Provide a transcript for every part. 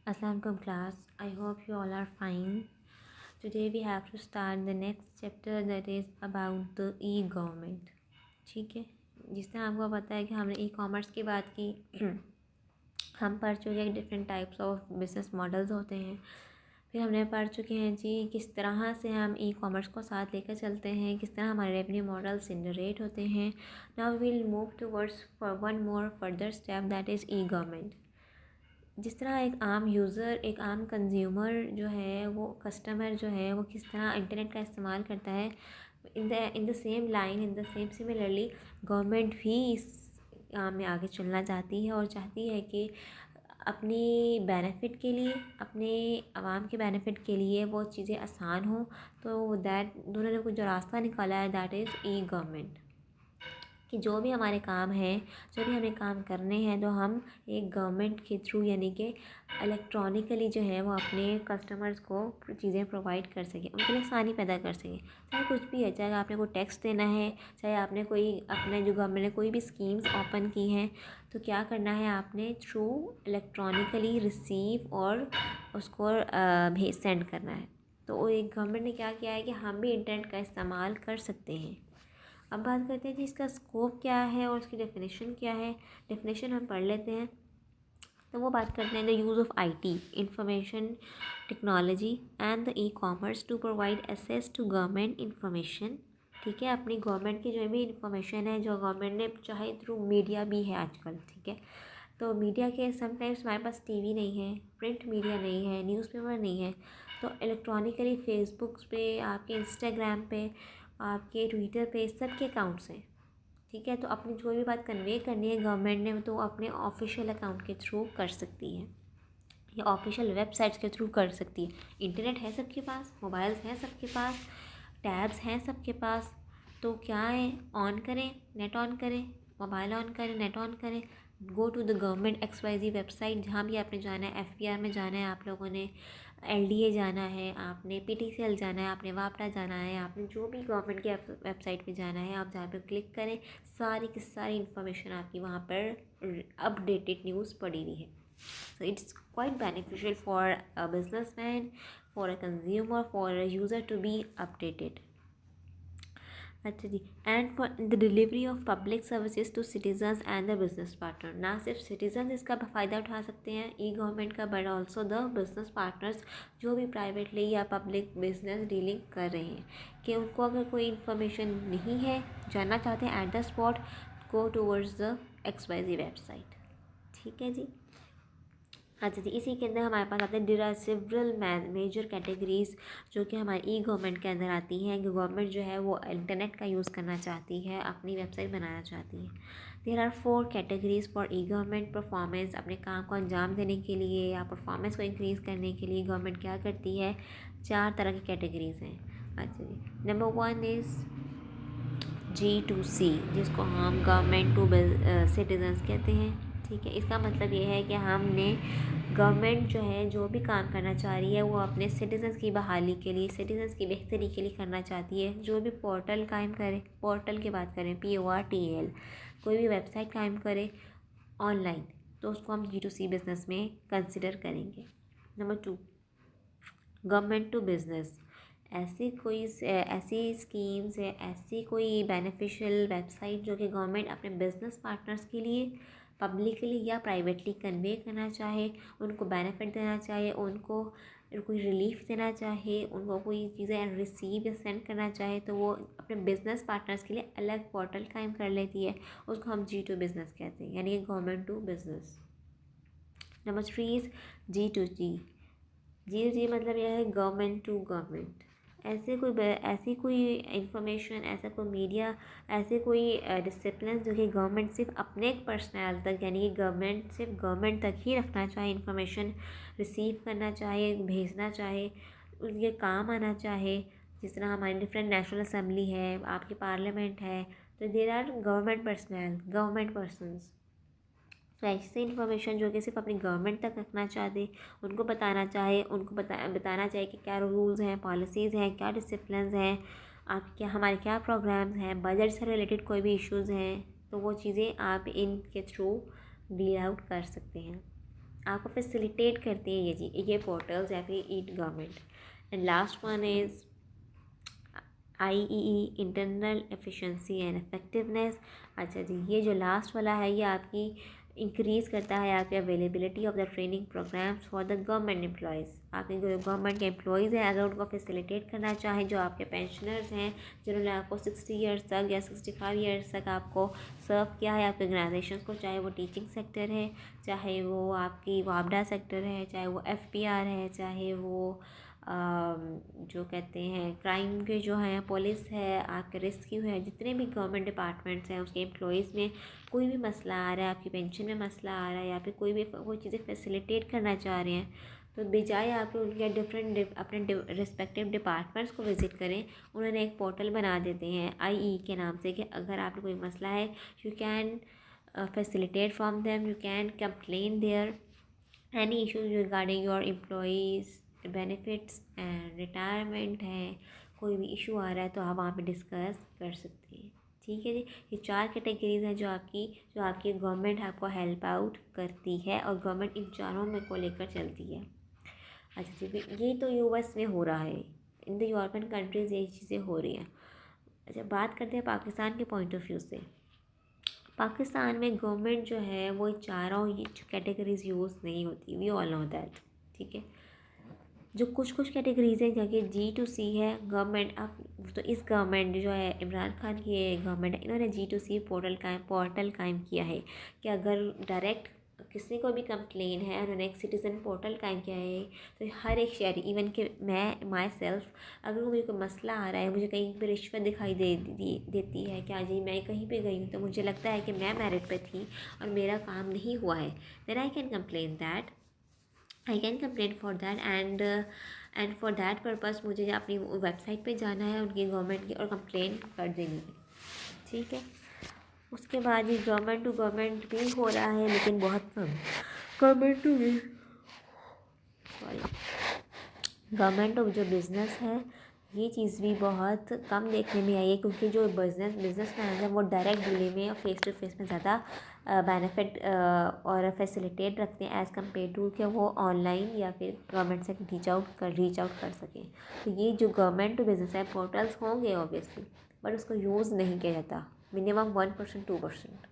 Assalamualaikum class. I hope you all are fine. Today we have to start the next chapter that is about the e-government. ठीक है, जिस तरह आपको पता है कि हमने ई कॉमर्स की बात की हम पढ़ चुके हैं different types of business models होते हैं। फिर हमने पढ़ चुके हैं जी किस तरह से हम ई कॉमर्स को साथ लेकर चलते हैं, किस तरह हमारे रेवेन्यू मॉडल्स जनरेट होते हैं। Now we will move towards for one more further step that is e government. जिस तरह एक आम यूज़र, एक आम कंज्यूमर जो है, वो कस्टमर जो है, वो किस तरह इंटरनेट का इस्तेमाल करता है, in the same line, in the same similarly government भी इस काम में आगे चलना चाहती है और चाहती है कि अपनी बेनिफिट के लिए, अपने आवाम के बेनिफिट के लिए वो चीज़ें आसान हो। तो दैट दोनों ने कुछ जो रास्ता निकाला है दैट इज़ ई गवर्नमेंट, कि जो भी हमारे काम हैं, जो भी हमें काम करने हैं, तो हम एक गवर्नमेंट के थ्रू यानी कि इलेक्ट्रॉनिकली जो है वो अपने कस्टमर्स को चीज़ें प्रोवाइड कर सकें, उनके लिए आसानी पैदा कर सकें। चाहे कुछ भी है, चाहे आपने कोई टैक्स देना है, चाहे आपने कोई अपने जो गवर्नमेंट ने कोई भी स्कीम्स ओपन की हैं, तो क्या करना है, आपने थ्रू इलेक्ट्रॉनिकली रिसीव और उसको भेज सेंड करना है। तो एक गवर्नमेंट ने क्या किया है कि हम भी इंटरनेट का इस्तेमाल कर सकते हैं। अब बात करते हैं कि इसका स्कोप क्या है और इसकी डेफिनेशन क्या है। डेफिनेशन हम पढ़ लेते हैं। तो वो बात करते हैं the use of IT, information technology and the e commerce to provide access to government information. ठीक है, अपनी गवर्नमेंट की जो भी इंफॉर्मेशन है, जो गवर्नमेंट ने चाहे थ्रू मीडिया भी है आजकल, ठीक है, तो मीडिया के समटाइम्स हमारे पास टीवी नहीं है, प्रिंट मीडिया नहीं है, न्यूज़पेपर नहीं है, तो इलेक्ट्रॉनिकली फेसबुक पे, आपके इंस्टाग्राम पे, आपके ट्विटर पे सबके अकाउंट्स हैं। ठीक है, तो अपनी जो भी बात कन्वे करनी है गवर्नमेंट ने, तो अपने ऑफिशियल अकाउंट के थ्रू कर सकती है या ऑफिशियल वेबसाइट्स के थ्रू कर सकती है। इंटरनेट है सबके पास, मोबाइल्स हैं सबके पास, टैब्स हैं सबके पास, तो क्या है, ऑन करें, नेट ऑन करें, मोबाइल ऑन करें, नेट ऑन करें, go to the government XYZ website, जहाँ भी आपने जाना है, FPR में जाना है, आप लोगों ने LDA जाना है, आपने PTCL जाना है, आपने वापडा जाना है, आपने जो भी गवर्नमेंट की वेबसाइट पे जाना है, आप जहाँ पे क्लिक करें, सारी की सारी इन्फॉर्मेशन आपकी वहाँ पर अपडेटेड न्यूज़ पड़ी हुई है। So it's quite beneficial for a businessman, for a consumer, for a user to be updated. अच्छा जी, and for the delivery of public services to citizens and the business partner. ना सिर्फ citizen इसका फ़ायदा उठा सकते हैं ई गवर्नमेंट का, but also the business partners जो भी प्राइवेटली या पब्लिक बिजनेस डीलिंग कर रहे हैं, कि उनको अगर कोई इन्फॉर्मेशन नहीं है, जानना चाहते हैं at the spot, go towards the XYZ website. ठीक है जी। अच्छा जी, इसी के अंदर हमारे पास आते हैं there are several major categories जो कि हमारी ई गवर्नमेंट के अंदर आती हैं, कि गवर्नमेंट जो है वो इंटरनेट का यूज़ करना चाहती है, अपनी वेबसाइट बनाना चाहती है। There are 4 categories for e government performance. अपने काम को अंजाम देने के लिए या परफॉर्मेंस को इंक्रीज़ करने के लिए गवर्नमेंट क्या करती है, 4 तरह की कैटेगरीज हैं। अच्छा जी, नंबर 1 इज़ G2C, जिसको हम गवर्नमेंट टू सिटीजन्स कहते हैं। ठीक है, इसका मतलब ये है कि हमने गवर्नमेंट जो है जो भी काम करना चाह रही है वो अपने सिटीजन्स की बहाली के लिए, सिटीजन्स की बेहतरी के लिए करना चाहती है। जो भी पोर्टल कायम करे, पोर्टल की बात करें PORTAL, कोई भी वेबसाइट कायम करे ऑनलाइन, तो उसको हम G2C बिज़नेस में कंसिडर करेंगे। Number 2, government to business. ऐसी स्कीम्स है, ऐसी कोई बेनिफिशियल वेबसाइट जो कि गवर्नमेंट अपने बिजनेस पार्टनर्स के लिए पब्लिकली या प्राइवेटली कन्वे करना चाहे, उनको बेनिफिट देना चाहे, उनको कोई रिलीफ देना चाहे, उनको कोई चीज़ें रिसीव या सेंड करना चाहे, तो वो अपने बिजनेस पार्टनर्स के लिए अलग पोर्टल कायम कर लेती है। उसको हम G2 बिज़नेस कहते हैं, यानी कि government to business. Number 3 is G2G। G2G मतलब यह है गवर्नमेंट टू गवर्नमेंट। ऐसी कोई इंफॉर्मेशन, ऐसा कोई मीडिया, ऐसे कोई डिसिप्लिन जो कि गवर्नमेंट सिर्फ अपने पर्सनल तक, यानी कि गवर्नमेंट सिर्फ गवर्नमेंट तक ही रखना चाहे, इंफॉर्मेशन रिसीव करना चाहे, भेजना चाहे, उनके काम आना चाहे। जिस तरह हमारी डिफरेंट नेशनल असम्बली है, आपकी पार्लियामेंट है, तो there are government personal, government persons. तो ऐसी इन्फॉर्मेशन जो कि सिर्फ अपनी गवर्नमेंट तक रखना चाहते, उनको बताना चाहे, उनको बताना चाहे कि क्या रूल्स हैं, पॉलिसीज़ हैं, क्या डिसिप्लिन हैं, आप क्या, हमारे क्या प्रोग्राम्स हैं, बजट से रिलेटेड कोई भी इश्यूज़ हैं, तो वो चीज़ें आप इनके थ्रू डील आउट कर सकते हैं। आपको फैसिलिटेट करती है ये पोर्टल्स या फिर e government. And last one is IEE, internal efficiency and effectiveness. अच्छा जी, ये जो लास्ट वाला है ये आपकी इंक्रीज़ करता है आपकी availability of the training programs for the government employees. आपके जो गवर्नमेंट के एम्प्लॉयज़ हैं अगर उनको फैसिलिटेट करना चाहें, जो आपके पेंशनर्स हैं जिन्होंने आपको 60 ईयर्स तक या 65 ईयर्स तक आपको सर्व किया है आपके ऑर्गेनाइजेशन को, चाहे वो टीचिंग सेक्टर है, चाहे वो आपकी वापडा सेक्टर है, चाहे वो FPR है, चाहे वो जो कहते हैं क्राइम के जो हैं पुलिस है, आपके रेस्क्यू है, जितने भी गवर्नमेंट डिपार्टमेंट्स हैं उसके एम्प्लॉयज़ में कोई भी मसला आ रहा है, आपकी पेंशन में मसला आ रहा है या फिर कोई चीज़ें फैसिलिटेट करना चाह रहे हैं, तो बजाय आपके उनके अपने रिस्पेक्टिव डिपार्टमेंट्स को विज़िट करें, उन्होंने एक पोर्टल बना देते हैं IE के नाम से कि अगर आपको कोई मसला है you can facilitate from them, you can complain there any issues regarding your employees benefits and retirement है, कोई भी इशू आ रहा है तो आप वहाँ पे डिस्कस कर सकते हैं। ठीक है जी, ये 4 कैटेगरीज हैं जो आपकी गवर्नमेंट आपको हेल्प आउट करती है और गवर्नमेंट इन चारों में को लेकर चलती है। अच्छा जी, ये तो US में हो रहा है, इन द यूरोपियन कंट्रीज़ यही चीज़ें हो रही हैं। अच्छा, बात करते हैं पाकिस्तान के पॉइंट ऑफ व्यू से। पाकिस्तान में गवर्नमेंट जो है वो चारों ये कैटेगरीज यूज़ नहीं होती, वी ऑल नो दैट। ठीक है, जो कुछ कैटेगरीज हैं जहाँ G2C है गवर्नमेंट। अब तो इस गवर्नमेंट जो है इमरान खान की गवर्नमेंट है, इन्होंने G2C पोर्टल कायम किया है कि अगर डायरेक्ट किसी को भी कंप्लेन है, उन्होंने एक सिटीज़न पोर्टल कायम किया है, तो हर एक शहरी इवन कि मैं माई सेल्फ अगर मुझे कोई मसला आ रहा है, मुझे कहीं पर रिश्वत दिखाई देती है कि जी मैं कहीं पे गई हूँ तो मुझे लगता है कि मैं मेरिट पे थी और मेरा काम नहीं हुआ है, then I can complain that, I can complain for that and for that purpose मुझे अपनी वेबसाइट पे जाना है उनकी गवर्नमेंट की और कंप्लेन कर देनी है। ठीक है, उसके बाद ये गवर्नमेंट टू गवर्नमेंट भी हो रहा है लेकिन बहुत कम। गवर्नमेंट टू गवर्नमेंट ऑफ जो बिज़नेस है ये चीज़ भी बहुत कम देखने में आई है, क्योंकि जो बिजनेसमैन है वो डायरेक्ट डीलिंग में और फेस टू फेस में ज़्यादा बेनिफिट और फैसिलिटेट रखते हैं एज़ कम्पेयर टू कि वो ऑनलाइन या फिर गवर्नमेंट से रीच आउट कर सकें। तो ये जो गवर्नमेंट टू बिज़नेस है पोर्टल्स होंगे ऑब्वियसली, बट उसको यूज़ नहीं किया जाता, minimum 1% 2%।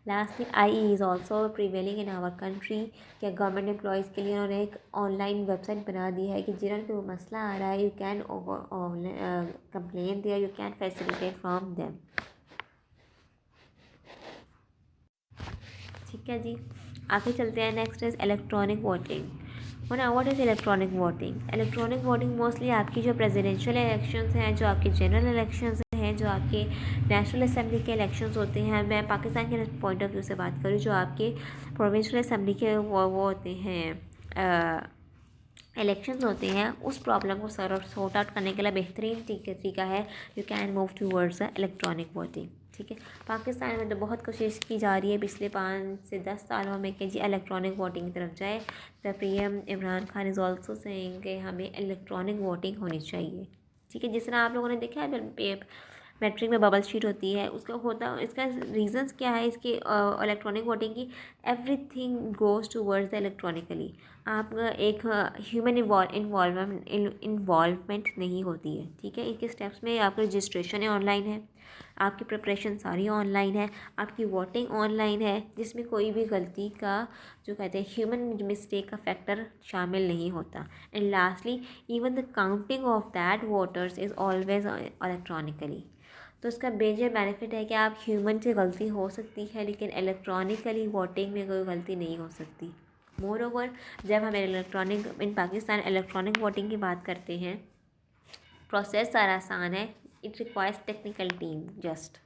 Lastly IE is also prevailing in our country, क्या गवर्नमेंट एम्प्लॉयज़ के लिए उन्होंने एक ऑनलाइन वेबसाइट बना दी है कि जिन्होंने कोई मसला आ रहा है you can complain there, you can facilitate from them. ठीक है जी, आगे चलते हैं। Next is electronic voting. What is electronic voting? Electronic voting mostly आपकी जो प्रेसिडेंशियल इलेक्शंस हैं, जो आपके जनरल इलेक्शंस हैं, जो आपके नेशनल असेंबली के इलेक्शंस होते हैं, मैं पाकिस्तान के पॉइंट ऑफ व्यू से बात करूँ, जो आपके प्रोविंशियल असेंबली के वो होते हैं इलेक्शंस होते हैं, उस प्रॉब्लम को सॉर्ट आउट करने के लिए बेहतरीन तरीका है you can move towards electronic voting. ठीक है, पाकिस्तान में तो बहुत कोशिश की जा रही है पिछले 5 से 10 सालों में कि जी इलेक्ट्रॉनिक वोटिंग की तरफ जाए। The PM Imran Khan is also saying कि हमें इलेक्ट्रॉनिक वोटिंग होनी चाहिए। ठीक है, जिस तरह आप लोगों ने देखा है मैट्रिक में बबल शीट होती है, इसका रीज़न्स क्या है इसके इलेक्ट्रॉनिक वोटिंग की? Everything goes towards the electronically. आप एक ह्यूमन इन्वॉल्वमेंट नहीं होती है। ठीक है, इनके स्टेप्स में आपका रजिस्ट्रेशन ऑनलाइन है, आपकी प्रिपरेशन सारी ऑनलाइन है, आपकी वोटिंग ऑनलाइन है, जिसमें कोई भी गलती का जो कहते हैं ह्यूमन मिस्टेक का फैक्टर शामिल नहीं होता। And lastly even the counting of that voters is always electronically. तो इसका मेजर बेनिफिट है कि आप ह्यूमन से गलती हो सकती है लेकिन इलेक्ट्रॉनिकली वोटिंग में कोई गलती नहीं हो सकती। मोर ओवर जब हम इन पाकिस्तान इलेक्ट्रॉनिक वोटिंग की बात करते हैं, प्रोसेस सारा आसान है, it requires technical team just.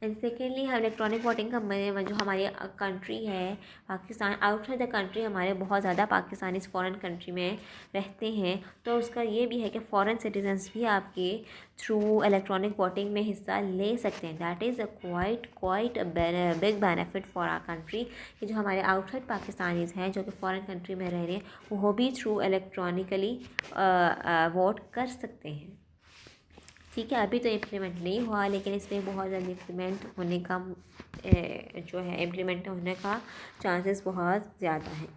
And secondly हम इलेक्ट्रॉनिक वोटिंग का जो हमारी कंट्री है पाकिस्तान, आउटसाइड द कंट्री हमारे बहुत ज़्यादा पाकिस्तानी फॉरेन कंट्री में रहते हैं, तो उसका ये भी है कि फ़ॉरेन सिटीजन्स भी आपके थ्रू इलेक्ट्रॉनिक वोटिंग में हिस्सा ले सकते हैं। That is a quite big benefit for our country कि जो हमारे आउटसाइड पाकिस्तानीज़ हैं जो कि फ़ॉरेन कंट्री में रह रहे हैं वो भी थ्रू इलेक्ट्रॉनिकली वोट कर सकते हैं। ठीक है, अभी तो इम्प्लीमेंट नहीं हुआ, लेकिन इसमें बहुत ज़्यादा इम्प्लीमेंट होने का जो है इम्प्लीमेंट होने का चांसेस बहुत ज़्यादा हैं।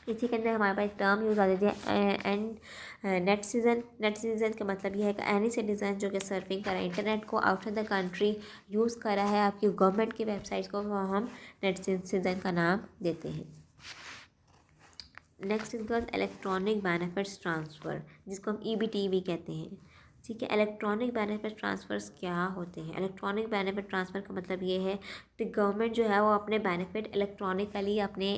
इसी के अंदर हमारे पास एक टर्म यूज़ आ जाती है एंड नेट सिटीज़न का मतलब यह है कि एनी सिटीज़न जो कि सर्फिंग कर रहा है इंटरनेट को आउटसाइड द कंट्री यूज़ कर रहा है आपकी गवर्नमेंट की वेबसाइट्स को, वो हम नेट सिटीज़न का नाम देते हैं। Next is electronic benefits transfer, जिसको हम EBT भी कहते हैं। ठीक है, इलेक्ट्रॉनिक बेनिफिट ट्रांसफ़र्स क्या होते हैं? इलेक्ट्रॉनिक बेनिफिट ट्रांसफ़र का मतलब ये है कि गवर्नमेंट जो है वो अपने बेनिफिट इलेक्ट्रॉनिकली अपने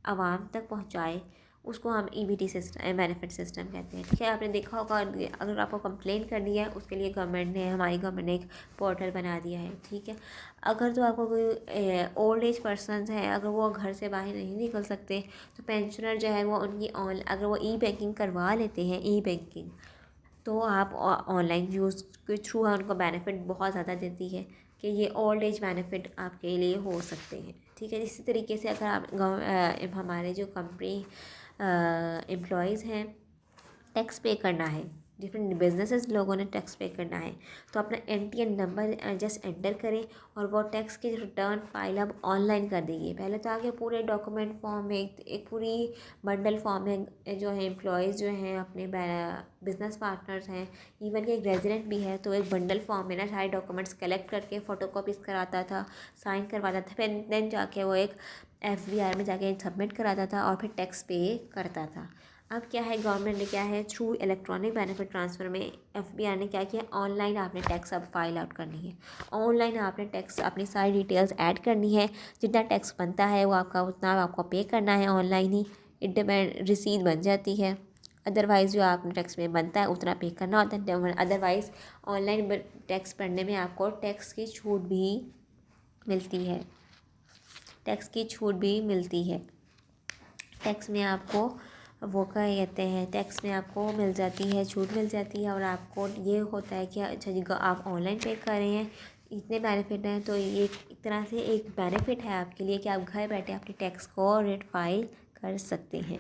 आवाम तक पहुंचाए, उसको हम EBT सिस्टम बेनिफिट सिस्टम कहते हैं। ठीक है, आपने देखा होगा अगर आपको कंप्लेन करनी है उसके लिए हमारी गवर्नमेंट ने एक पोर्टल बना दिया है। ठीक है, अगर तो आपको कोई ओल्ड एज पर्सनस हैं, अगर वो घर से बाहर नहीं निकल सकते तो पेंशनर जो है वो उनकी अगर वो बैंकिंग करवा लेते हैं, बैंकिंग, तो आप ऑनलाइन यूज़ के थ्रू उनको बेनिफिट बहुत ज़्यादा देती है कि ये ओल्ड एज बेनिफिट आपके लिए हो सकते हैं। ठीक है, इसी तरीके से अगर आप हमारे जो कंपनी एम्प्लॉयज़ हैं, टैक्स पे करना है, डिफरेंट बिजनेसेस लोगों ने टैक्स पे करना है, तो अपना NTN नंबर जस्ट एंटर करें और वो टैक्स की रिटर्न फाइल अब ऑनलाइन कर देंगे। पहले तो आगे पूरे डॉक्यूमेंट फॉर्म में एक पूरी बंडल फॉर्म में जो है एम्प्लॉयज़ जो हैं अपने बिजनेस पार्टनर्स हैं, इवन कि एक रेजिडेंट भी है, तो एक बंडल फॉर्म में ना सारे डॉक्यूमेंट्स कलेक्ट करके फ़ोटोकॉपीज़ कराता था, साइन करवाता था, फिर देन जाके वो एक FBR में जाके सबमिट कराता था और फिर टैक्स पे करता था। अब क्या है, गवर्नमेंट ने क्या है थ्रू इलेक्ट्रॉनिक बेनिफिट ट्रांसफ़र में FBR ने क्या किया, ऑनलाइन आपने टैक्स अब फाइल आउट करनी है, ऑनलाइन आपने टैक्स अपनी सारी डिटेल्स ऐड करनी है, जितना टैक्स बनता है वो आपका उतना आपको पे करना है ऑनलाइन ही, रिसीट बन जाती है। अदरवाइज़ जो आपने टैक्स में बनता है उतना पे करना होता है। अदरवाइज़ ऑनलाइन टैक्स भरने में आपको टैक्स की छूट भी मिलती है, टैक्स की छूट भी मिलती है। टैक्स में आपको वो क्या कहते हैं, टैक्स में आपको मिल जाती है, छूट मिल जाती है, और आपको ये होता है कि अच्छा जी आप ऑनलाइन पे कर रहे हैं, इतने बेनिफिट हैं, तो ये एक तरह से एक बेनिफिट है आपके लिए कि आप घर बैठे अपने टैक्स को रेट फाइल कर सकते हैं।